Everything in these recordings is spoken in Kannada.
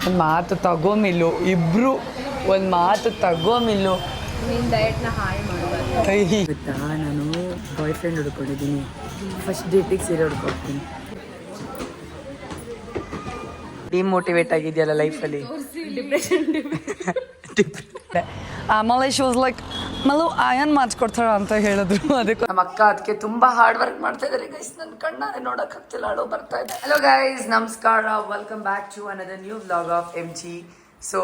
ಒಂದು ಮಾತು ತಗೋಮಿಲ್ಲು ಇಬ್ರು ಒಂದು ಮಾತು ತಗೋಮಿಲ್ಲು. ನಿನ್ನ ಡಯಟ್ನ ಹಾಳು ಮಾಡಬಾರ್ದು. ಗೊತ್ತಾ, ನಾನು ಬಾಯ್ ಫ್ರೆಂಡ್ ಹುಡ್ಕೊಂಡಿದ್ದೀನಿ. ಫಸ್ಟ್ ಡೇಟಿಗೆ ಸೀರೆ ಹುಡ್ಕೊಡ್ತೀನಿ. ಡಿಮೋಟಿವೇಟ್ ಆಗಿದೆಯಲ್ಲ ಲೈಫಲ್ಲಿ. ಆಮೇಲೆ ಶಿ ವಾಸ್ ಲೈಕ್ ಮಲು ಆಯನ್ ಮಾಡಿಸ್ಕೊಡ್ತಾಳ ಅಂತ ಹೇಳಿದ್ರು. ಅದಕ್ಕೆ ನಮ್ಮ ಅಕ್ಕ ಅದಕ್ಕೆ ತುಂಬಾ ಹಾರ್ಡ್ ವರ್ಕ್ ಮಾಡ್ತಾ ಇದ್ದಾರೆ ಗೈಸ್. ನನ್ನ ಕಣ್ಣಾರೆ ನೋಡಕ್ ಆಗ್ತಿಲ್ಲ, ಅಳೋ ಬರ್ತಾ ಇದೆ. ಹಲೋ ಗೈಸ್, ನಮಸ್ಕಾರ, welcome back to another new vlog of MG. So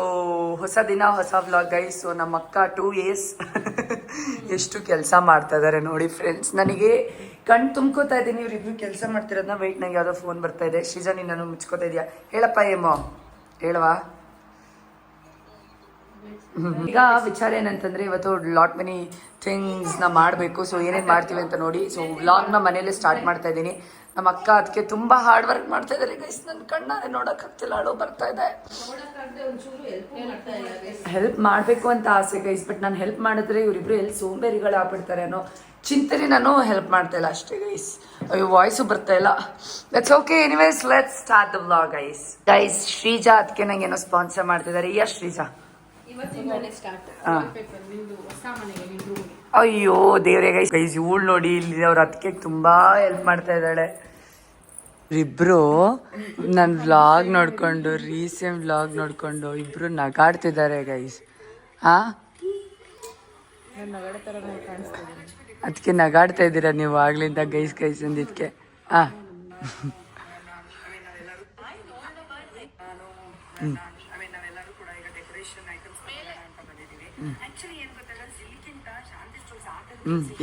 ಹೊಸ ದಿನ ಹೊಸ ವ್ಲಾಗ್ ಗೈಸ್. ಸೊ ನಮ್ಮ ಅಕ್ಕ 2 years ಎಷ್ಟು ಕೆಲಸ ಮಾಡ್ತಾ ಇದ್ದಾರೆ ನೋಡಿ ಫ್ರೆಂಡ್ಸ್. ನನಗೆ ಕಣ್ ತುಂಬ್ಕೋತಾ ಇದ್ದೀನಿ, ಇವ್ರಿಬ್ರು ಕೆಲಸ ಮಾಡ್ತಿರೋದನ್ನ. ವೆಯ್ಟ್, ನಂಗೆ ಯಾವುದೋ ಫೋನ್ ಬರ್ತಾ ಇದೆ. ಶ್ರೀಜಾ, ನೀನು ಮುಚ್ಕೋತಾ ಇದೆಯಾ? ಹೇಳಪ್ಪ ಏಮೋ, ಹೇಳವಾ? ಈಗ ವಿಚಾರ ಏನಂತಂದ್ರೆ, ಇವತ್ತು ಲಾಟ್ ಮೆನಿ ಥಿಂಗ್ಸ್ನ ಮಾಡಬೇಕು. ಸೊ ಏನೇನು ಮಾಡ್ತೀವಿ ಅಂತ ನೋಡಿ. ಸೊ ವ್ಲಾಗ್ನ ಮನೇಲಿ ಸ್ಟಾರ್ಟ್ ಮಾಡ್ತಾ ಇದ್ದೀನಿ. ನಮ್ಮ ಅಕ್ಕ ಅದಕ್ಕೆ ತುಂಬ ಹಾರ್ಡ್ ವರ್ಕ್ ಮಾಡ್ತಾ ಇದ್ದಾರೆ ಗೈಸ್. ನನ್ನ ಕಣ್ಣಾರೆ ನೋಡಕ್ ಆಗ್ತಿಲ್ಲ, ಅಳೋ ಬರ್ತಾ ಇದೆ. ಹೆಲ್ಪ್ ಮಾಡಬೇಕು ಅಂತ ಆಸೆ ಗೈಸ್, ಬಟ್ ನಾನು ಹೆಲ್ಪ್ ಮಾಡಿದ್ರೆ ಇವರಿಬ್ರು ಎಲ್ಲಿ ಸೋಂಬೇರಿಗಳು ಆಗ್ಬಿಡ್ತಾರೆ ಅನ್ನೋ ಚಿಂತನೆ ನಾನು ಹೆಲ್ಪ್ ಮಾಡ್ತಾ ಇಲ್ಲ ಅಷ್ಟೇ ಗೈಸ್. ಅಯ್ಯೋ, ವಾಯ್ಸು ಬರ್ತಾ ಇಲ್ಲ. That's okay. Anyways, let's start the vlog guys. Guys, Sreeja ಅದಕ್ಕೆ ನಂಗೆ ಏನೋ ಸ್ಪಾನ್ಸರ್ ಮಾಡ್ತಿದ್ದಾರೆ. ಯಾ ಶ್ರೀಜಾ? ಅಯ್ಯೋ ದೇವ್ರೆ ಗೈಸ್, ಇವಳು ನೋಡಿ ಇಲ್ಲಿ ಅವ್ರ ಅದಕ್ಕೆ ತುಂಬಾ ಹೆಲ್ಪ್ ಮಾಡ್ತಾ ಇದ್ದಾಳೆ. ಇಬ್ರು ನನ್ನ ವ್ಲಾಗ್ ನೋಡ್ಕೊಂಡು, ರೀಸೆಂಟ್ ವ್ಲಾಗ್ ನೋಡ್ಕೊಂಡು ಇಬ್ರು ನಗಾಡ್ತಿದ್ದಾರೆ ಗೈಸ್. ಅದಕ್ಕೆ ನಗಾಡ್ತಾ ಇದ್ದೀರಾ ನೀವು ಆಗ್ಲಿಂದ ಗೈಸ್ ಗೈಸ್ ಅಂದಿದ್ಕೆ.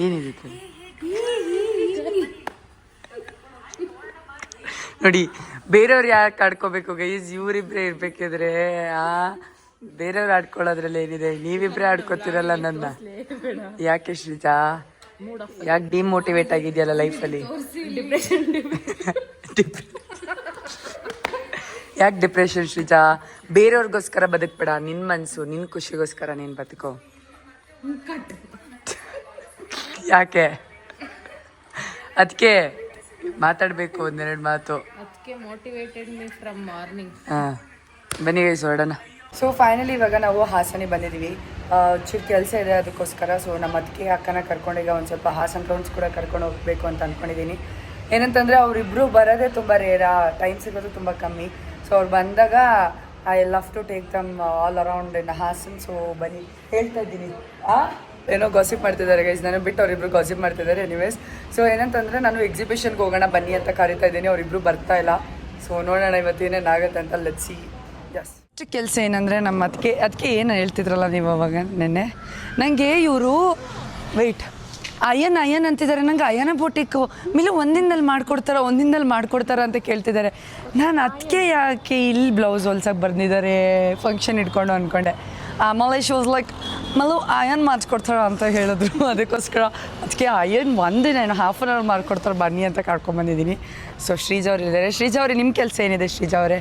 ಏನಿದೆ ನೋಡಿ, ಬೇರೆಯವ್ರು ಯಾಕೆ ಆಡ್ಕೋಬೇಕು ಗೈಸ್? ಇವರಿಬ್ರೇ ಇರ್ಬೇಕಿದ್ರೆ ಬೇರೆಯವ್ರು ಆಡ್ಕೊಳ್ಳೋದ್ರಲ್ಲಿ ಏನಿದೆ? ನೀವಿಬ್ರೇ ಆಡ್ಕೋತಿರಲ್ಲ ನನ್ನ. ಯಾಕೆ ಶ್ರೀಜಾ, ಯಾಕೆ ಡಿಮೋಟಿವೇಟ್ ಆಗಿದೆಯಲ್ಲ ಲೈಫಲ್ಲಿ? ಯಾಕೆ ಡಿಪ್ರೆಷನ್ ಶ್ರೀಜಾ? ಬೇರೆಯವ್ರಿಗೋಸ್ಕರ ಬದುಕ್ಬೇಡ, ನಿನ್ ಮನ್ಸು, ನಿನ್ ಖುಷಿಗೋಸ್ಕರ ನೀನ್ ಬದುಕೋ. ಯಾಕೆ? ಅದಕ್ಕೆ ಮಾತಾಡ್ಬೇಕು ಒಂದೆರಡು ಮಾತು. ಬನ್ನಿ ಗೈಸ್, ಹೊರಡೋಣ. ಸೊ ಫೈನಲಿ ಇವಾಗ ನಾವು ಹಾಸನ ಬಂದಿದ್ದೀವಿ. ಚಿಕ್ಕ ಕೆಲಸ ಇದೆ ಅದಕ್ಕೋಸ್ಕರ. ಸೊ ನಮ್ಮ ಅದಕ್ಕೆ ಅಕ್ಕನ ಕರ್ಕೊಂಡು ಈಗ ಒಂದು ಸ್ವಲ್ಪ ಹಾಸನ ರೌಂಡ್ಸ್ ಕೂಡ ಕರ್ಕೊಂಡು ಹೋಗಬೇಕು ಅಂತ ಅಂದ್ಕೊಂಡಿದ್ದೀನಿ. ಏನಂತಂದರೆ ಅವರಿಬ್ಬರು ಬರೋದೇ ತುಂಬ ರೇರ, ಟೈಮ್ ಸಿಗೋದು ತುಂಬ ಕಮ್ಮಿ. ಸೊ ಅವ್ರು ಬಂದಾಗ I love to take them all around in Hassan. So ಬನ್ನಿ, ಹೇಳ್ತಾ ಇದ್ದೀನಿ. ಏನೋ ಗಾಸಿಪ್ ಮಾಡ್ತಿದ್ದಾರೆ ಗೈಸ್, ನಾನು ಬಿಟ್ಟು ಅವರಿಬ್ರು ಗಾಸಿಪ್ ಮಾಡ್ತಿದ್ದಾರೆ. ಎನಿವೇಸ್, ಸೊ ಏನಂತಂದರೆ ನಾನು ಎಕ್ಸಿಬಿಷನ್ಗೆ ಹೋಗೋಣ ಬನ್ನಿ ಅಂತ ಕರಿತಾ ಇದ್ದೀನಿ. ಅವರಿಬ್ರು ಬರ್ತಾ ಇಲ್ಲ. ಸೊ ನೋಡೋಣ ಇವತ್ತು ಏನೇನಾಗುತ್ತೆ ಅಂತ. Let's see. ಎಸ್, ಕೆಲಸ ಏನಂದರೆ ನಮ್ಮ ಅದಕ್ಕೆ ಏನು ಹೇಳ್ತಿದ್ರಲ್ಲ ನೀವು ಅವಾಗ ನೆನ್ನೆ, ನನಗೆ ಇವರು ವೆಯ್ಟ್ ಅಯ್ಯನ್ ಅಂತಿದ್ದಾರೆ. ನಂಗೆ ಅಯ್ಯನ ಬೋಟಿಕ್ಕು ಮಿಲು ಒಂದಿನದಲ್ಲಿ ಮಾಡ್ಕೊಡ್ತಾರ ಅಂತ ಕೇಳ್ತಿದ್ದಾರೆ. ನಾನು ಅದಕ್ಕೆ ಯಾಕೆ ಇಲ್ಲಿ ಬ್ಲೌಸ್ ಹೊಲ್ಸಕ್ಕೆ ಬಂದಿದ್ದಾರೆ ಫಂಕ್ಷನ್ ಇಟ್ಕೊಂಡು ಅಂದ್ಕೊಂಡೆ. ಆಮೇಲೆ ಶಿ ವಾಸ್ ಲೈಕ್ ಮಲು ಅಯ್ಯನ್ ಮಾಡಿಸ್ಕೊಡ್ತಾಳ ಅಂತ ಹೇಳಿದ್ರು. ಅದಕ್ಕೋಸ್ಕರ ಅದಕ್ಕೆ ಅಯ್ಯನ್ ಒಂದಿನ ಹಾಫ್ ಆನ್ ಅವರ್ ಮಾಡ್ಕೊಡ್ತಾರೆ ಬನ್ನಿ ಅಂತ ಕರ್ಕೊಂಡ್ಬಂದಿದ್ದೀನಿ. ಸೊ ಶ್ರೀಜಾ ಅವ್ರು ಇದ್ದಾರೆ. ಶ್ರೀಜಾ ಅವರೇ, ನಿಮ್ಮ ಕೆಲಸ ಏನಿದೆ ಶ್ರೀಜಾ ಅವರೇ?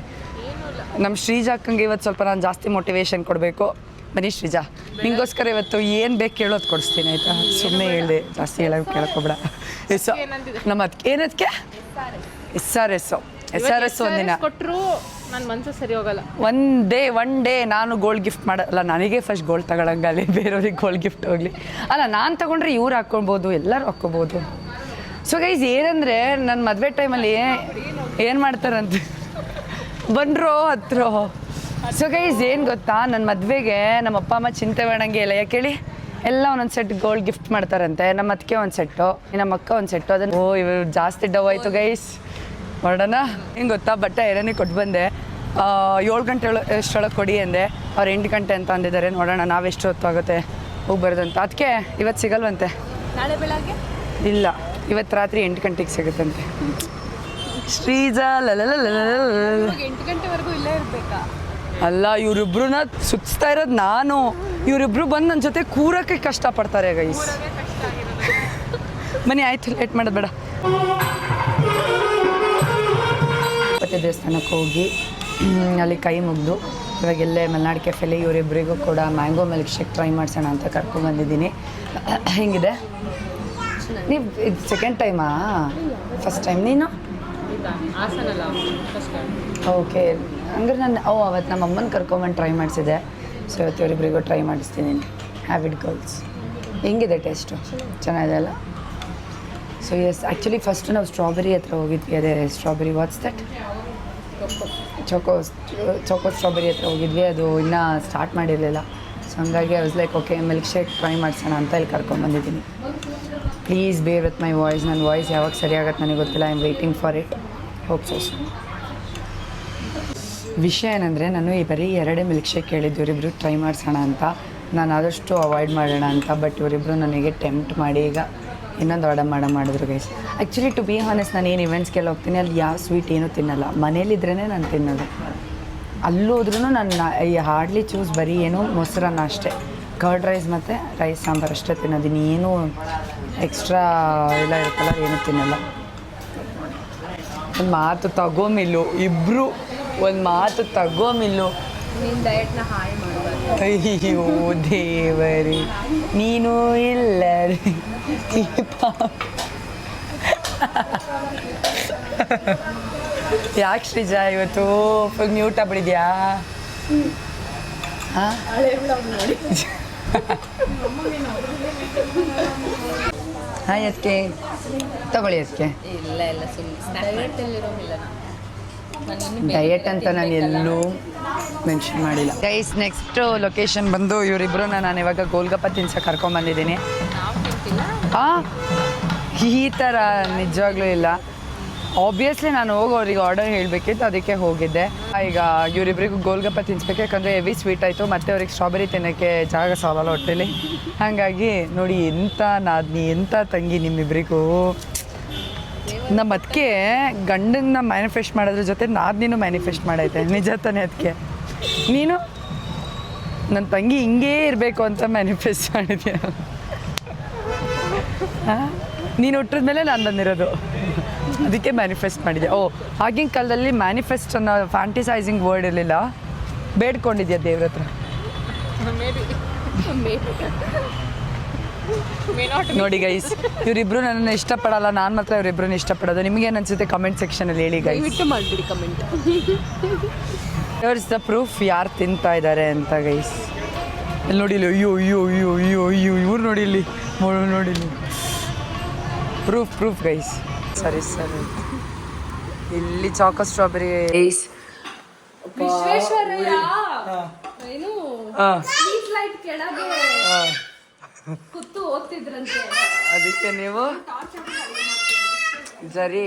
ನಮ್ಮ ಶ್ರೀಜಾ ಅಕ್ಕಂಗೆ ಇವತ್ತು ಸ್ವಲ್ಪ ನಾನು ಜಾಸ್ತಿ ಮೋಟಿವೇಶನ್ ಕೊಡಬೇಕು. ಬನ್ನಿ ಶ್ರೀಜಾ, ನಿಂಗೋಸ್ಕರ ಇವತ್ತು ಏನು ಬೇಕು ಕೇಳೋದು ಕೊಡಿಸ್ತೀನಿ ಆಯಿತಾ? ಸುಮ್ಮನೆ ಹೇಳಿದೆ, ಜಾಸ್ತಿ ಹೇಳೋಕೆ ಕೇಳೋಕೋಬೇಡ. ನಮ್ಮ ಅದಕ್ಕೆ ಏನದಕ್ಕೆ SRS ಒಂದಿನ ಕೊಟ್ಟರು ನನ್ನ ಮನಸ್ಸು ಸರಿ ಹೋಗಲ್ಲ. ಒನ್ ಡೇ ನಾನು ಗೋಲ್ಡ್ ಗಿಫ್ಟ್ ಮಾಡಲ್ಲ. ನನಗೆ ಫಸ್ಟ್ ಗೋಲ್ಡ್ ತಗೊಳಂಗಲ್ಲಿ, ಬೇರೆಯವ್ರಿಗೆ ಗೋಲ್ಡ್ ಗಿಫ್ಟ್ ಹೋಗಲಿ. ಅಲ್ಲ, ನಾನು ತಗೊಂಡ್ರೆ ಇವ್ರು ಹಾಕ್ಕೊಳ್ಬೋದು, ಎಲ್ಲರೂ ಹಾಕ್ಕೋಬೋದು. ಸೊ ಗೈಸ್, ಏನಂದರೆ ನನ್ನ ಮದುವೆ ಟೈಮಲ್ಲಿ ಏನು ಮಾಡ್ತಾರಂತೆ ಬಂದ್ರೋ ಹತ್ರ. ಸೊ ಗೈಸ್, ಏನು ಗೊತ್ತಾ, ನನ್ನ ಮದುವೆಗೆ ನಮ್ಮ ಅಪ್ಪ ಅಮ್ಮ ಚಿಂತೆ ಮಾಡಂಗೆ ಇಲ್ಲ. ಯಾಕೆ ಹೇಳಿ, ಎಲ್ಲ ಒಂದೊಂದು ಸೆಟ್ ಗೋಲ್ಡ್ ಗಿಫ್ಟ್ ಮಾಡ್ತಾರಂತೆ. ನಮ್ಮ ಅದಕ್ಕೆ ಒಂದು ಸೆಟ್ಟು, ನಮ್ಮ ಅಕ್ಕ ಒಂದು ಸೆಟ್ಟು. ಅದನ್ನು ಇವರು ಜಾಸ್ತಿ ಡವ್ ಆಯಿತು ಗೈಸ್. ಹೊರಡೋಣ. ಹಿಂಗೆ ಗೊತ್ತಾ, ಬಟ್ಟೆ ಐರನಿಗೆ ಕೊಟ್ಟು ಬಂದೆ. 7 ಗಂಟೆ ಎಷ್ಟೊಳಗೆ ಕೊಡಿ ಅಂದೆ. ಅವ್ರು 8 ಗಂಟೆ ಅಂತ ಅಂದಿದ್ದಾರೆ. ನೋಡೋಣ ನಾವೆಷ್ಟು ಹೊತ್ತು ಆಗುತ್ತೆ ಹೋಗಿ ಬರೋದಂತ. ಅದಕ್ಕೆ ಇವತ್ತು ಸಿಗಲ್ವಂತೆ, ನಾಳೆ ಬೆಳಗ್ಗೆ ಇಲ್ಲ, ಇವತ್ತು ರಾತ್ರಿ 8 ಗಂಟೆಗೆ ಸಿಗುತ್ತಂತೆ. ಶ್ರೀಜಾ 8 ಗಂಟೆವರೆಗೂ ಇಲ್ಲೇ ಇರಬೇಕಾ? ಅಲ್ಲ, ಇವರಿಬ್ರನ್ನ ಸುತ್ತಿಸ್ತಾ ಇರೋದು ನಾನು. ಇವರಿಬ್ರು ಬಂದು ನನ್ನ ಜೊತೆ ಕೂರಕ್ಕೆ ಕಷ್ಟಪಡ್ತಾರೆ ಗೈಸ್. ಬನ್ನಿ, ಆಯಿತು, ಲೇಟ್ ಮಾಡೋದು ಬೇಡ. ಮತ್ತೆ ದೇವಸ್ಥಾನಕ್ಕೆ ಹೋಗಿ ಅಲ್ಲಿ ಕೈ ಮುಗಿದು ಇವಾಗ ಎಲ್ಲೇ ಮಲೆನಾಡು ಕೆಫೆಲಿ ಇವರಿಬ್ಬರಿಗೂ ಕೂಡ ಮ್ಯಾಂಗೋ ಮಿಲ್ಕ್ ಶೇಕ್ ಟ್ರೈ ಮಾಡಿಸೋಣ ಅಂತ ಕರ್ಕೊಂಡ್ಬಂದಿದ್ದೀನಿ. ಹೆಂಗಿದೆ? ನೀವು ಇದು ಸೆಕೆಂಡ್ ಟೈಮಾ? ಫಸ್ಟ್ ಟೈಮ್ ನೀನು? ಓಕೆ. ಹಂಗಾರೆ ನಾನು ಅವತ್ತು ನಮ್ಮ ಅಮ್ಮನ ಕರ್ಕೊಂಬಂದು ಟ್ರೈ ಮಾಡಿಸಿದೆ. ಸೊ ಇವತ್ತು ಇವರಿಬ್ಬರಿಗೂ ಟ್ರೈ ಮಾಡಿಸ್ತೀನಿ. ಹ್ಯಾವಿಡ್ ಗರ್ಲ್ಸ್ ಹೆಂಗಿದೆ ಟೇಸ್ಟು? ಚೆನ್ನಾಗಿದೆ ಅಲ್ಲ? ಸೊ ಎಸ್, ಆ್ಯಕ್ಚುಲಿ ಫಸ್ಟ್ ನಾವು ಸ್ಟ್ರಾಬೆರಿ ಹತ್ರ ಹೋಗಿದ್ವಿ. ಅದೇ strawberry, what's that, choco strawberry ಹತ್ರ ಹೋಗಿದ್ವಿ. ಅದು ಇನ್ನೂ ಸ್ಟಾರ್ಟ್ ಮಾಡಿರಲಿಲ್ಲ. ಸೊ ಹಂಗಾಗಿ I was like okay milk shake try ಮಾಡಿಸೋಣ ಅಂತ ಇಲ್ಲಿ ಕರ್ಕೊಂಡ್ಬಂದಿದ್ದೀನಿ. Please bear with my voice. ನನ್ನ ವಾಯ್ಸ್ ಯಾವಾಗ ಸರಿಯಾಗತ್ತೆ ನನಗೆ ಗೊತ್ತಿಲ್ಲ. I am waiting for it. Hope so. ವಿಷಯ ಏನಂದರೆ ನಾನು ಈ ಬರೀ 2 ಮಿಲ್ಕ್ ಶೇಕ್ ಹೇಳಿದ್ದು ಇವರಿಬ್ಬರು ಟ್ರೈ ಮಾಡಿಸೋಣ ಅಂತ. ನಾನು ಆದಷ್ಟು ಅವಾಯ್ಡ್ ಮಾಡೋಣ ಅಂತ. ಬಟ್ ಇವರಿಬ್ಬರು ನನಗೆ ಟೆಂಪ್ಟ್ ಮಾಡಿ ಈಗ ಇನ್ನೊಂದು ಆರ್ಡರ್ ಮಾಡಿದ್ರು guys. Actually to be honest, ನಾನು ಏನು ಇವೆಂಟ್ಸ್ಗೆಲ್ಲ ಹೋಗ್ತೀನಿ ಅಲ್ಲಿ ಯಾವ ಸ್ವೀಟ್ ಏನೂ ತಿನ್ನಲ್ಲ. ಮನೇಲಿದ್ರೇ ನಾನು ತಿನ್ನೋದು. ಅಲ್ಲೋದ್ರೂ ನಾನು ಹಾರ್ಡ್ಲಿ ಚೂಸ್ ಬರೀ ಏನು ಮೊಸರನ್ನ ಅಷ್ಟೇ, ಕರ್ಡ್ ರೈಸ್ ಮತ್ತು ರೈಸ್ ಸಾಂಬಾರು ಅಷ್ಟೇ ತಿನ್ನೋದಿನಿ. ಏನೂ ಎಕ್ಸ್ಟ್ರಾ ಎಲ್ಲ ಇರುತ್ತಲ್ಲ ಏನೂ ತಿನ್ನಲ್ಲ. ಒಂದು ಮಾತು ತಗೋಮಿಲ್ಲು ಇಬ್ಬರು, ಒಂದು ಮಾತು ತಗೋಮಿಲ್ಲು. ನಿನ್ನ ಡಯಟ್ನ ಹಾಳು ಮಾಡಬಾರ್ದು. ಅಯ್ಯೋ ದೇವರೇ, ನೀನು ಇಲ್ಲ ಯಾಕೆ ಶ್ರೀಜಾ ಇವತ್ತು ಫುಲ್ ಮ್ಯೂಟ್ ಆಗ್ಬಿಟ್ಟಿದ್ಯಾ? ಹಾಂ ಹಾಂ ಅದಕ್ಕೆ ತಗೊಳ್ಳಿ. ಅದಕ್ಕೆ ಇಲ್ಲ ಇಲ್ಲ ಸುಮ್ಮನೆ ಡಯಟಲ್ಲಿರೋಮಿಲ್ಲ. ಡಯಟ್ ಅಂತ ನಾನು ಎಲ್ಲೂ ಮೆನ್ಷನ್ ಮಾಡಿಲ್ಲ ಗೈಸ್. ನೆಕ್ಸ್ಟ್ ಲೊಕೇಶನ್ ಬಂದು ಇವರಿಬ್ಬರನ್ನ ನಾನು ಇವಾಗ ಗೋಲ್ಗಪ್ಪ ತಿನ್ಸಕ್ಕೆ ಕರ್ಕೊಂಬಂದಿದ್ದೀನಿ. ಹಾಂ, ಈ ಥರ ನಿಜವಾಗ್ಲೂ ಇಲ್ಲ. ಆಬ್ವಿಯಸ್ಲಿ ನಾನು ಹೋಗೋರಿಗೆ ಆರ್ಡರ್ ಹೇಳಬೇಕಿತ್ತು, ಅದಕ್ಕೆ ಹೋಗಿದ್ದೆ. ಈಗ ಇವರಿಬ್ಬರಿಗೂ ಗೋಲ್ಗಪ್ಪ ತಿನ್ಸ್ಬೇಕು, ಯಾಕಂದರೆ ಹೆವಿ ಸ್ವೀಟ್ ಆಯಿತು. ಮತ್ತು ಅವ್ರಿಗೆ ಸ್ಟ್ರಾಬೆರಿ ತಿನ್ನೋಕ್ಕೆ ಜಾಗ ಸಾಲಲ್ಲ ಹೊಟ್ಟೆಲಿ. ಹಾಗಾಗಿ ನೋಡಿ ಎಂಥ ನಾದ್ನಿ, ಎಂಥ ತಂಗಿ ನಿಮ್ಮಿಬ್ಬರಿಗೂ. ನಮ್ಮ ಅದಕ್ಕೆ ಗಂಡನ್ನ ಮ್ಯಾನಿಫೆಸ್ಟ್ ಮಾಡೋದ್ರ ಜೊತೆ ನಾದ್ನಿನೂ ಮ್ಯಾನಿಫೆಸ್ಟ್ ಮಾಡೈತೆ. ನಿಜ ತಾನೇ? ಅದಕ್ಕೆ ನೀನು ನನ್ನ ತಂಗಿ ಹಿಂಗೇ ಇರಬೇಕು ಅಂತ ಮ್ಯಾನಿಫೆಸ್ಟ್ ಮಾಡಿದ್ಯಾ? ಹಾಂ, ನೀನು ಹುಟ್ಟಿದ್ಮೇಲೆ ನಾನು ಬಂದಿರೋದು, ಅದಕ್ಕೆ ಮ್ಯಾನಿಫೆಸ್ಟ್ ಮಾಡಿದ್ಯಾ? ಓ, ಆಗಿನ ಕಾಲದಲ್ಲಿ ಮ್ಯಾನಿಫೆಸ್ಟ್ ಅನ್ನೋ ಫ್ಯಾಂಟಿಸೈಸಿಂಗ್ ವರ್ಡ್ ಇರಲಿಲ್ಲ. ಬೇಡ್ಕೊಂಡಿದ್ಯಾ ದೇವ್ರ ಹತ್ರ? ನೋಡಿ ಗೈಸ್, ಇವರಿಬ್ರು ನನ್ನನ್ನು ಇಷ್ಟಪಡಲ್ಲ, ನಾನು ಮಾತ್ರ ಇವರಿಬ್ರನ್ನ ಇಷ್ಟಪಡೋದು. ನಿಮಗೇನು ಅನ್ಸುತ್ತೆ ಕಮೆಂಟ್ ಸೆಕ್ಷನಲ್ಲಿ ಹೇಳಿ ಗೈಸ್. ಮಾಡಿಬಿಡಿ ಕಮೆಂಟ್. ಇಸ್ ದ ಪ್ರೂಫ್ ಯಾರು ತಿಂತಾ ಇದ್ದಾರೆ ಅಂತ ಗೈಸ್. ಇಲ್ಲಿ ನೋಡಿಲಿ, ಅಯ್ಯೋ ಅಯ್ಯೋ ಅಯ್ಯೋ ಅಯ್ಯೋ ಅಯ್ಯೋ, ಇವ್ರು ನೋಡಿಲಿ, ನೋಡಿಲಿ, ಪ್ರೂಫ್ ಗೈಸ್. ಸರಿ ಸರಿ, ಇಲ್ಲಿ ಚಾಕೋ ಸ್ಟ್ರಾಬೆರಿ ಗೈಸ್. ವಿಶ್ವೇಶ್ವರಯ್ಯ ಏನು ಸ್ಟ್ರೀಟ್ ಲೈಟ್ ಕೆಳಗೆ ಕೂತು ಓದ್ತಿದ್ರಂತೆ. ಅದಕ್ಕೆ ನೀವು ಸರಿ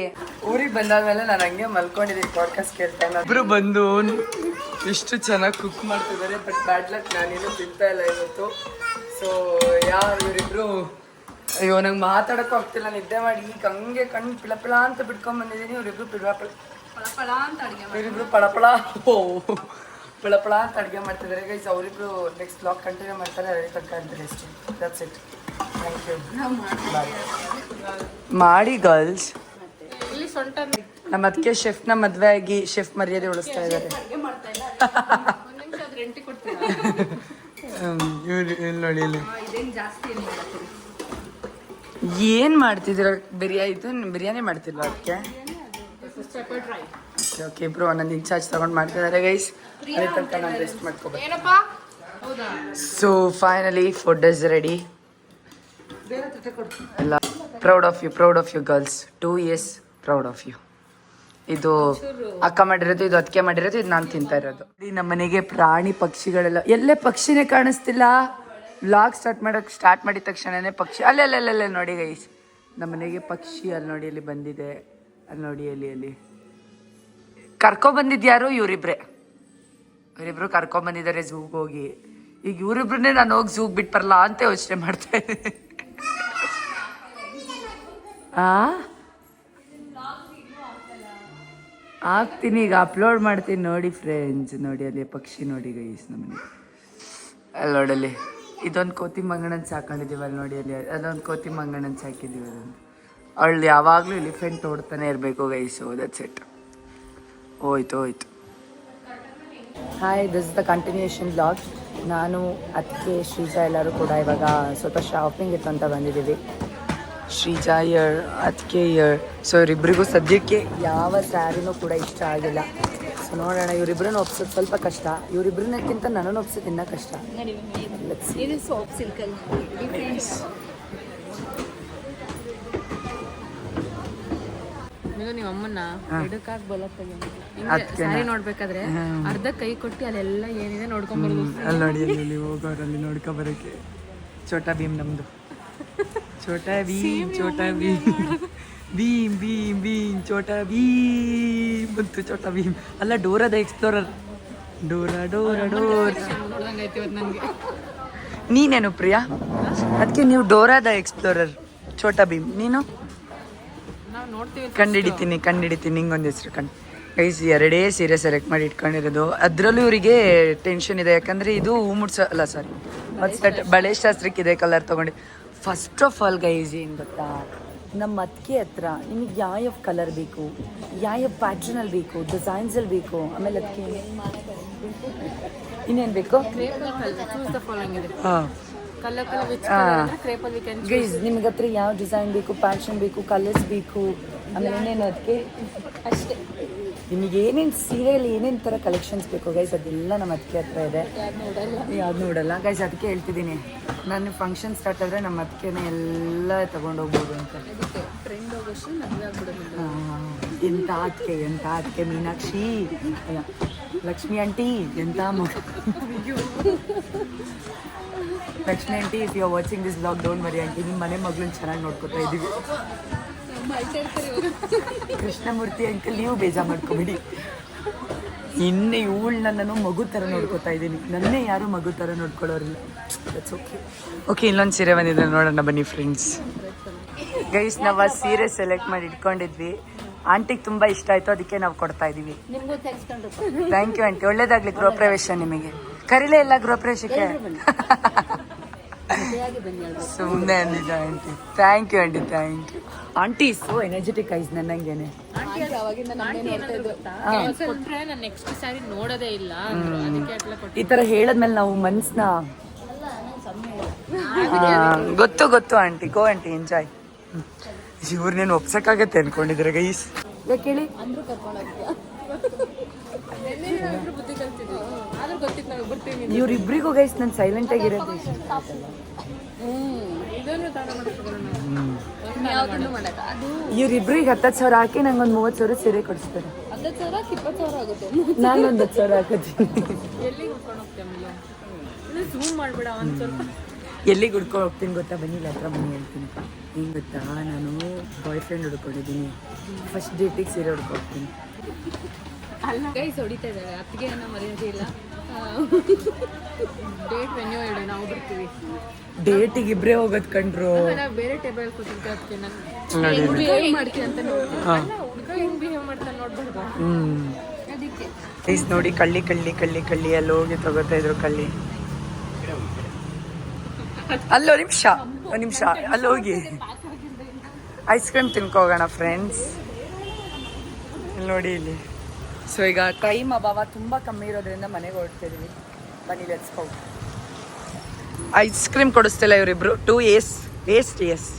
ಊರಿಗೆ ಬಂದಾದ್ಮೇಲೆ ನಾನು ಹಂಗೆ ಮಲ್ಕೊಂಡಿದ್ದೀನಿ ಪಾಡ್ಕಾಸ್ಟ್ ಕೇಳ್ತಾ. ಇಬ್ಬರು ಬಂದು ಇಷ್ಟು ಚೆನ್ನಾಗಿ ಕುಕ್ ಮಾಡ್ತಿದ್ದಾರೆ. ಬಟ್ ಬ್ಯಾಡ್ ಲಕ್, ನಾನೇನು ತಿಂತಾ ಇಲ್ಲ ಇವತ್ತು. ಸೊ ಯಾರು ಇವರಿಬ್ರು, ಅಯ್ಯೋ ನಂಗೆ ಮಾತಾಡೋಕ್ಕೂ ಆಗ್ತಿಲ್ಲ, ನಿದ್ದೆ ಮಾಡಿ ಈಗ ಹಂಗೆ ಕಣ್ಣು ಪಿಳಪಿಳ ಅಂತ ಬಿಟ್ಕೊಂಡ್ ಬಂದಿದ್ದೀನಿ. ಇವರಿಬ್ರು ಪಳಪಳ ಅಂತ ಅಡುಗೆ ಇವರಿಬ್ರು ಪಳಪಳ ಪಳಪಳ ಅಂತ ಅಡುಗೆ ಮಾಡ್ತಿದ್ದಾರೆ ಗೈಸ್. ಅವರಿಬ್ರು ನೆಕ್ಸ್ಟ್ ಬ್ಲಾಗ್ ಕಂಟಿನ್ಯೂ ಮಾಡ್ತಾರೆ. ಅದೇ ತನಕ ಅಂತಾರೆ ಅಷ್ಟೇ. That's it. Thank you. ಮಾಡಿ ಗರ್ಲ್ಸ್. ಇಲ್ಲಿ ಸೊಂಟ ನಮ್ಮ ಅದಕ್ಕೆ ಶೆಫ್ನ ಮದುವೆ ಆಗಿ ಶೆಫ್ ಮರ್ಯಾದೆ ಉಳಿಸ್ತಾ ಇದ್ದಾರೆ. ಇವ್ರು ಇಲ್ಲಿ ನೋಡಿ, ಇಲ್ಲಿ ಏನು ಮಾಡ್ತಿದ್ದೀರ? ಬಿರಿಯಾನಿ ಮಾಡ್ತಿಲ್ವ ಅದಕ್ಕೆ? ಓಕೆ, ಇಬ್ರು ಒಂದೊಂದು ಇನ್ಚಾರ್ಜ್ ತಗೊಂಡು ಮಾಡ್ತಿದ್ದಾರೆ ಗೈಸ್. ಅದೇ ತನಕ ನಾನು ರೆಸ್ಟ್ ಮಾಡ್ಕೋಬೇಕು. So finally food is ready. ಎಲ್ಲ proud of you girls. 2 years proud of you. ಇದು ಅಕ್ಕ ಮಾಡಿರೋದು, ಇದು ಅದಕ್ಕೆ ಮಾಡಿರೋದು, ಇದು ನಾನು ತಿಂತಾ ಇರೋದು. ನಮ್ಮ ಮನೆಗೆ ಪ್ರಾಣಿ ಪಕ್ಷಿಗಳೆಲ್ಲ, ಎಲ್ಲೇ ಪಕ್ಷಿನೇ ಕಾಣಿಸ್ತಿಲ್ಲ. ವ್ಲಾಗ್ ಸ್ಟಾರ್ಟ್ ಮಾಡಿದ ತಕ್ಷಣನೇ ಪಕ್ಷಿ ಅಲ್ಲೆಲ್ಲ ನೋಡಿ ಗೈಸ್. ನಮ್ಮ ಮನೆಗೆ ಪಕ್ಷಿ ಅಲ್ಲಿ ನೋಡಿ, ಅಲ್ಲಿ ಬಂದಿದೆ. ಅಲ್ಲಿ ನೋಡಿ, ಅಲ್ಲಿ ಕರ್ಕೊಬಂದಿದ್ಯಾರು? ಇವರಿಬ್ರು ಕರ್ಕೊಂಬಂದಿದ್ದಾರೆ ಝೂಗೆ ಹೋಗಿ. ಈಗ ಇವರಿಬ್ರನ್ನೇ ನಾನು ಹೋಗಿ ಝೂಗೆ ಬಿಟ್ಟು ಬರಲ್ಲ ಅಂತ ಯೋಚನೆ ಮಾಡ್ತಾ ಇದ್ದೀನಿ. ಆಗ್ತೀನಿ, ಈಗ ಅಪ್ಲೋಡ್ ಮಾಡ್ತೀನಿ ನೋಡಿ ಫ್ರೆಂಡ್ಸ್. ನೋಡಿ ಅಲ್ಲಿ ಪಕ್ಷಿ ನೋಡಿ ಗೈಸ್. ನಮ್ಮನೆ ಅಲ್ಲಿ ನೋಡಲ್ಲಿ ಇದೊಂದು ಕೋತಿ ಮಂಗಣ್ಣನ ಸಾಕೊಂಡಿದ್ದೀವಿ. ಅಲ್ಲಿ ನೋಡಿ, ಅಲ್ಲಿ ಅದೊಂದು ಕೋತಿ ಮಂಗಣ್ಣನ ಸಾಕಿದ್ದೀವಿ. ಅದೊಂದು ಅವಳು ಯಾವಾಗಲೂ ಎಲಿಫೆಂಟ್ ಓಡ್ತಾನೆ ಇರಬೇಕು ಗೈಸು. That's it. ಹೋಯ್ತು. Hi, this is the continuation blog. ನಾನು ಅದಕ್ಕೆ ಶ್ರೀಜಾ ಎಲ್ಲರೂ ಕೂಡ ಇವಾಗ ಸ್ವಲ್ಪ ಶಾಪಿಂಗ್ ಇತ್ತು ಅಂತ ಬಂದಿದ್ದೀವಿ. ಶ್ರೀಜಾ ಅದಕ್ಕೆ ಸೊ ಇವರಿಬ್ಬರಿಗೂ ಸದ್ಯಕ್ಕೆ ಯಾವ ಸ್ಯಾರಿನೂ ಕೂಡ ಇಷ್ಟ ಆಗಿಲ್ಲ. ಸೊ ನೋಡೋಣ, ಇವರಿಬ್ಬರನ್ನ ಒಪ್ಸೋದು ಸ್ವಲ್ಪ ಕಷ್ಟ, ಇವರಿಬ್ಬರನ್ನಕ್ಕಿಂತ ನನ್ನನ್ನು ಒಪ್ಸೋದು ಇನ್ನೂ ಕಷ್ಟ. ಇದು ಸಾಫ್ಟ್ ಸಿಲ್ಕಲ್ ನಿಮ್ಮ ಅಮ್ಮನ್ನ ಎಡಕ್ಕಾಗಿ ಬಲತ್ತಾಗ ಸ್ಯಾರಿ ನೋಡ್ಬೇಕಾದ್ರೆ ಅರ್ಧ ಕೈ ಕೊಟ್ಟು ಅಲ್ಲೆಲ್ಲ ಏನಿದೆ ನೋಡ್ಕೊಂಡ್ಬರೋದು. ಅಲ್ಲಿ ನೋಡಿ, ಅಲ್ಲಿ ಹೋಗೋರಲ್ಲಿ ನೋಡ್ಕೊಬರೋಕ್ಕೆ ಛೋಟಾ ಭೀಮ್ ನಮ್ದು. ಛೋಟಾ ಭೀಮ್ ಭೀಮ್ ಭೀಮ್ ಭೀಮ್ ಛೋಟಾ ಭೀಮ್ ಬಂತು. ಛೋಟಾ ಭೀಮ್ ಅಲ್ಲ, ಡೋರಾ ದ ಎಕ್ಸ್ಪ್ಲೋರರ್. ಡೋರ್ ನನಗೆ ನೀನೇನು ಪ್ರಿಯಾ? ಅದಕ್ಕೆ ನೀವು Dora the explorer, Chhota Bheem ನೀನು. ನಾವು ನೋಡ್ತೀವಿ, ಕಂಡಿಡಿತೀನಿ ನಿಂಗೊಂದು ಹೆಸರು ಗೈಸ್. ಎರಡೇ ಸೀರೆ ಸೆಲೆಕ್ಟ್ ಮಾಡಿ ಇಟ್ಕೊಂಡಿರೋದು. ಅದರಲ್ಲೂ ಇವರಿಗೆ ಟೆನ್ಷನ್ ಇದೆ, ಯಾಕಂದರೆ ಇದು ಹೂ ಅಲ್ಲ ಸಾರಿ ಮತ್ತು ಬಳೆ ಶಾಸ್ತ್ರಕ್ಕೆ ಇದೆ ಕಲರ್ ತೊಗೊಂಡು. ಫಸ್ಟ್ ಆಫ್ ಆಲ್ ಗೈಸ್ ಏನು ಗೊತ್ತಾ, ನಮ್ಮ ಅತ್ತಿಗೆ ಹತ್ರ ನಿಮಗೆ ಯಾವ ಕಲರ್ ಬೇಕು, ಯಾವ ಪ್ಯಾಟ್ರನಲ್ಲಿ ಬೇಕು, ಡಿಸೈನ್ಸಲ್ಲಿ ಬೇಕು, ಆಮೇಲೆ ಅದಕ್ಕೆ ಇನ್ನೇನು ಬೇಕು? ಹಾಂ ಗೈಸ್, ನಿಮ್ಗೆ ಹತ್ರ ಯಾವ ಡಿಸೈನ್ ಬೇಕು, ಪ್ಯಾಷನ್ ಬೇಕು, ಕಲರ್ಸ್ ಬೇಕು, ಆಮೇಲೆ ಏನೇನು ಅದಕ್ಕೆ ಅಷ್ಟೇ. ನಿಮಗೆ ಏನೇನು ಸೀರೆಯಲ್ಲಿ ಏನೇನು ಥರ ಕಲೆಕ್ಷನ್ಸ್ ಬೇಕು ಗೈಸ್, ಅದೆಲ್ಲ ನಮ್ಮ ಅತ್ತಿಗೆ ಹತ್ರ ಇದೆ. ಯಾವ್ದು ನೋಡಲ್ಲ ಗೈಸ್, ಅದಕ್ಕೆ ಹೇಳ್ತಿದ್ದೀನಿ, ನಾನು ಫಂಕ್ಷನ್ ಸ್ಟಾರ್ಟ್ ಆದರೆ ನಮ್ಮ ಅತ್ತಿಗೆನೇ ಎಲ್ಲ ತೊಗೊಂಡೋಗ್ಬೋದು ಅಂತ. ಟ್ರೆಂಡ್ ಹೋಗೋಷ್ಟು ಮದುವೆ ಆಗ್ಬಿಡೋದು. ಎಂಥ ಅದಕ್ಕೆ ಮೀನಾಕ್ಷಿ ಅಲ್ಲ ಲಕ್ಷ್ಮಿ ಆಂಟಿ, ಎಂಥ ಮಗು Lakshmi aunty, if you are watching this blog don't worry aunty, ನಿಮ್ಮ ಮನೆ ಮಗಳನ್ನ ಚೆನ್ನಾಗಿ ನೋಡ್ಕೊತಾ ಇದ್ದೀವಿ. ಕೃಷ್ಣಮೂರ್ತಿ ಅಂಕಲ್, ನೀವು ಬೇಜಾರು ಮಾಡ್ಕೊಬಿಡಿ. ಇನ್ನು ಇವಳು ನನ್ನನ್ನು ಮಗು ಥರ ನೋಡ್ಕೊತಾ ಇದ್ದೀನಿ, ನನ್ನೇ ಯಾರು ಮಗು ಥರ ನೋಡ್ಕೊಳ್ಳೋರಿಲ್ಲ. That's okay. ಇಲ್ಲೊಂದು ಸೀರೆ ಬಂದಿದೆ, ನೋಡೋಣ ಬನ್ನಿ ಫ್ರೆಂಡ್ಸ್. ಗೈಸ್, ನಾವು ಆ ಸೀರೆ ಸೆಲೆಕ್ಟ್ ಮಾಡಿ ಇಟ್ಕೊಂಡಿದ್ವಿ. ಆಂಟಿಗೆ ತುಂಬ ಇಷ್ಟ ಆಯಿತು, ಅದಕ್ಕೆ ನಾವು ಕೊಡ್ತಾ ಇದ್ದೀವಿ. ಥ್ಯಾಂಕ್ ಯು ಆಂಟಿ, ಒಳ್ಳೇದಾಗಲಿ ಗೃಹ ಪ್ರವೇಶ ನಿಮಗೆ. ಕರೀಲೇ ಇಲ್ಲ ಗೃಹ ಪ್ರವೇಶಕ್ಕೆ. ಸುಮ್ಮನೆ ಅಂದಿದ್ದ aunty. Thank you aunty, thank you aunty. So energetic eyes ನನ್ನಂಗೇನೆ. ನೆಕ್ಸ್ಟ್ ಸ್ಯಾರಿ ನೋಡೋದೇ ಇಲ್ಲ, ಈ ಥರ ಹೇಳಿದ್ಮೇಲೆ ನಾವು ಮನ್ಸನ್ನ ಗೊತ್ತು ಆಂಟಿ. Go aunty, enjoy. ಇವ್ರನ್ನೇನು ಒಪ್ಸಕ್ಕಾಗತ್ತೆ ಅನ್ಕೊಂಡಿದ್ರೆ ಗೈಸ್. ಕೇಳಿ ಇವ್ರಿಬ್ರಿಗೂ ಗೈಸ್ ನಾನು ಸೈಲೆಂಟ್ ಆಗಿರೋದು. ಇವ್ರಿಬ್ರಿಗೆ 10,000 ಹಾಕಿ ನಂಗೊಂದು 30,000 ಸೀರೆ ಕೊಡಿಸ್ತಾರೆ. ನಾನೊಂದು 10,000 ಹಾಕೋತೀನಿ. ಎಲ್ಲಿಗೆ ಹುಡ್ಕೊಂಡು ಹೋಗ್ತೀನಿ ಗೊತ್ತಾ? ಬನ್ನಿ ಇಲ್ಲಿ ಹತ್ರ ಬನ್ನಿ ಹೇಳ್ತೀನಿ. ಏನು ಗೊತ್ತಾ, ನಾನು ಬಾಯ್ ಫ್ರೆಂಡ್ ಹುಡ್ಕೊಂಡಿದ್ದೀನಿ. ಫಸ್ಟ್ ಡೇಟಿಗೆ ಸೀರೆ ಹುಡ್ಕೊಡ್ತೀನಿ. ಅಲ್ಲ ಗೈಸ್, ಹೊಡಿತಾ ಇದ್ದಾರೆ, ಅತ್ತಿಗೆ ಏನೋ ಮರ್ಯಾದೆ ಇಲ್ಲ. ಡೇಟ್ ವೆನ್ಯೂ ಹೇಳಿ, ನಾವು ಬರ್ತೀವಿ. ಡೇಟಿಗೆ ಇಬ್ಬರೇ ಹೋಗೋದು ಕಂಡ್ರು. ಬೇರೆ ಟೇಬಲ್ ಕೂತಿದ್ದೆ, ಅದಕ್ಕೆ ನಾನು ಬಿಹೇವ್ ಮಾಡ್ತೀನಿ ಅಂತ ನೋಡಿ. ಹುಡುಗ ಹೆಂಗ್ ಬಿಹೇವ್ ಮಾಡ್ತಾನೆ ನೋಡ್ಬಾರ್ದು. ಅದಕ್ಕೆ ಪ್ಲೀಸ್ ನೋಡಿ, ಕಳ್ಳಿ ಅಲ್ಲಿ ಹೋಗಿ ತಗೋತಾ ಇದ್ರು ಕಳ್ಳಿ. ಅಲ್ಲೋ ನಿಮಿಷ ಅಲ್ಲಿ ಹೋಗಿ ಐಸ್ ಕ್ರೀಮ್ ತಿನ್ಕೋಗೋಣ ಫ್ರೆಂಡ್ಸ್. ಇಲ್ಲಿ ನೋಡಿ ಇಲ್ಲಿ. ಸೊ ಈಗ ಟೈಮ್ ಅಭಾವ ತುಂಬ ಕಮ್ಮಿ ಇರೋದ್ರಿಂದ ಮನೆಗೆ ಹೊರಡ್ತಿದ್ದೀವಿ. ಬನ್ನಿ ಲೆಟ್ಸ್ ಗೋ. ಐಸ್ ಕ್ರೀಮ್ ಕೊಡಿಸ್ತಿಲ್ಲ ಇವರಿಬ್ರು. 2 years ವೇಸ್ಟ್. ಎಸ್,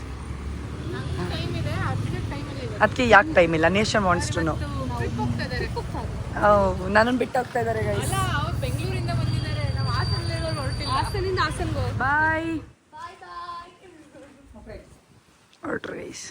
ಅದಕ್ಕೆ ಯಾಕೆ ಟೈಮ್ ಇಲ್ಲ? Nation wants to know. ನನ್ನನ್ನು ಬಿಟ್ಟು ಹೋಗ್ತಾ ಇದ್ದಾರೆ ಗೈಸ್. ಬೆಂಗಳೂರಿಂದ ಬಂದಿದ್ದಾರೆ, ನಾವು ಹಾಸನಿಂದ ಹಾಸನ್ಗೆ. ಬಾಯ್. Or trace.